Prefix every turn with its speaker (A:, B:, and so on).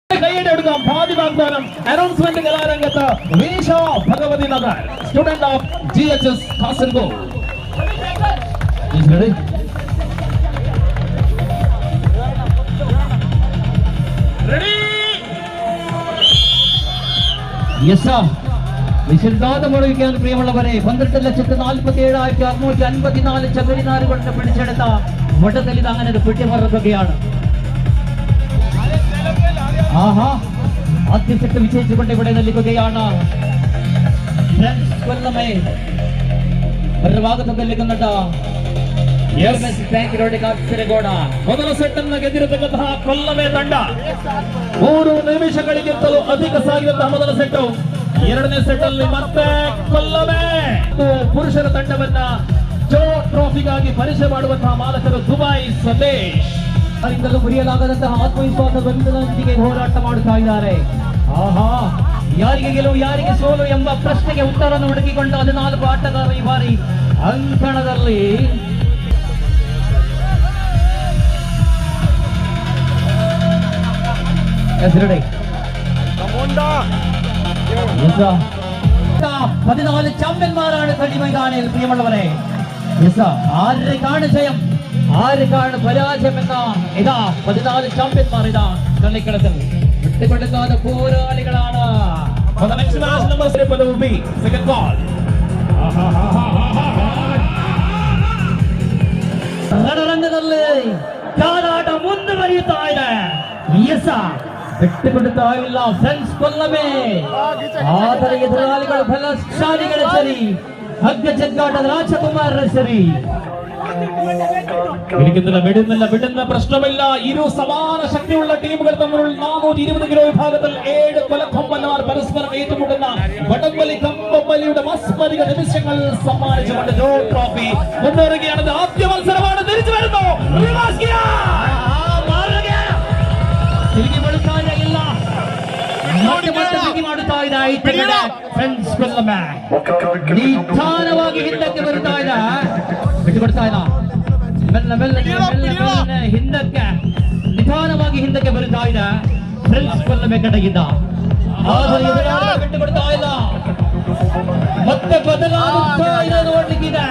A: കൈയ്യടി എടുക്കാം. ഭാവി വാഗ്ദാനം അനൗൺസ്മെന്റ് കലാരംഗത്ത് Vineesha Bhagavathi Nagar, student of GHS Kasaragod.
B: നിശബ്ദത മുഴുകിക്കാൻ പ്രിയമുള്ളവരെ 12,47,654 ചകിരിനാര് കൊണ്ട് പിടിച്ചെടുത്ത വടതലിത് അങ്ങനെ ഒരു പിടിമറക്കുകയാണ്. ആഹാ, ആദ്യ സെറ്റ് വിജയിച്ചുകൊണ്ട് ഇവിടെ നിൽക്കുകയാണ്. കൊല്ലമേ ഒരു ഭാഗത്തൊക്കെ നിൽക്കുന്നുണ്ട്.
A: ಮೊದಲ ಸೆಟ್ ಅನ್ನು ಗೆದ್ದಿರತಕ್ಕಂತಹ ಕೊಲ್ಲಮೆ ತಂಡ 3 ನಿಮಿಷಗಳಿಗಿಂತಲೂ ಅಧಿಕ ಸಾಗಿದಂತಹ ಮೊದಲ ಸೆಟ್. ಎರಡನೇ ಸೆಟ್ ಅಲ್ಲಿ ಮತ್ತೆ ಕೊಲ್ಲಮೆ ಪುರುಷರ ತಂಡವನ್ನ ಜೋ ಟ್ರೋಫಿಗಾಗಿ ಪರಿಚಯ ಮಾಡುವಂತಹ ಮಾಲಕರು ದುಬೈ ಸತೀಶ್.
B: ಅದರಿಂದಲೂ ಮುರಿಯಲಾಗದಂತಹ ಆತ್ಮವಿಶ್ವಾಸದೊಂದಿಗೆ ಹೋರಾಟ ಮಾಡುತ್ತಾ ಇದ್ದಾರೆ. ಆಹಾ, ಯಾರಿಗೆ ಗೆಲುವು ಯಾರಿಗೆ ಸೋಲು ಎಂಬ ಪ್ರಶ್ನೆಗೆ ಉತ್ತರವನ್ನು ಹುಡುಕಿಕೊಂಡ 14 ಆಟಗಾರರು ಈ ಬಾರಿ ಅಂಕಣದಲ್ಲಿ14 ചാമ്പ്യന്മാരാണ് കളി മൈതാനിൽ പ്രിയമുള്ളവരെ. ആരുടെക്കാണ് ജയം ആരുക്കാണ് പരാജയം എന്ന ഇതാ 14 ചാമ്പ്യന്മാർ ഇതാ കളിക്കളത്തിൽ വിട്ടുകൊടുക്കാത്ത പോരാളികളാണ്. ರಣರಂಗದಲ್ಲಿ ಕಾದಾಟ ಮುಂದುವರಿಯುತ್ತಾ ಇದೆ. ಬಿಟ್ಟುಕೊಡುತ್ತಾ ಇಲ್ಲ ಫ್ರೆಂಡ್ಸ್ ಕೊಲ್ಲಮೆ. ಆದರೆ ಎದುರಾಳಿಗಳು ಬಲಶಾಲಿಗಳ ಸರಿ, ಹಗ್ಗ ಜಗ್ಗಾಟದ ರಾಜಕುಮಾರರ ಸರಿ.
A: ಬಿಡುന്ന പ്രശ്നമില്ല. ഇരു സമാന ശക്തിയുള്ള ടീമുകൾ തമ്മിലുള്ള 420 കിലോ വിഭാഗത്തിൽ 7 കൊലക്കൊമ്പന്മാർ പരസ്പരം ഏറ്റുമുട്ടുന്ന വടംവലി കമ്പവലിയുടെ മസ്മരിക നിമിഷങ്ങൾ സമ്മാനിച്ചുകൊണ്ട് ജോ ട്രോഫി മുന്നേറുകയാണ്. ആദ്യ മത്സരമാണ്. തിരിച്ചു വരുന്നു.
B: ನಿಧಾನವಾಗಿ ಹಿಂದಕ್ಕೆ ಬರುತ್ತಾ ಇದೆ. ಬಿಟ್ಟುಕೊಡ್ತಾ ಇಲ್ಲ. ಹಿಂದಕ್ಕೆ ನಿಧಾನವಾಗಿ ಹಿಂದಕ್ಕೆ ಬರುತ್ತಾ ಇದೆ ಫ್ರೆಂಡ್ಸ್ ಕೊಲ್ಲಮೆ ಕಡೆಗಿದ್ದ. ಬಿಟ್ಟುಕೊಡ್ತಾ ಇಲ್ಲ. ಮತ್ತೆ ಬದಲಾಗುತ್ತಾ ಇದೆ ನೋಡ್ಲಿಕ್ಕಿದೆ.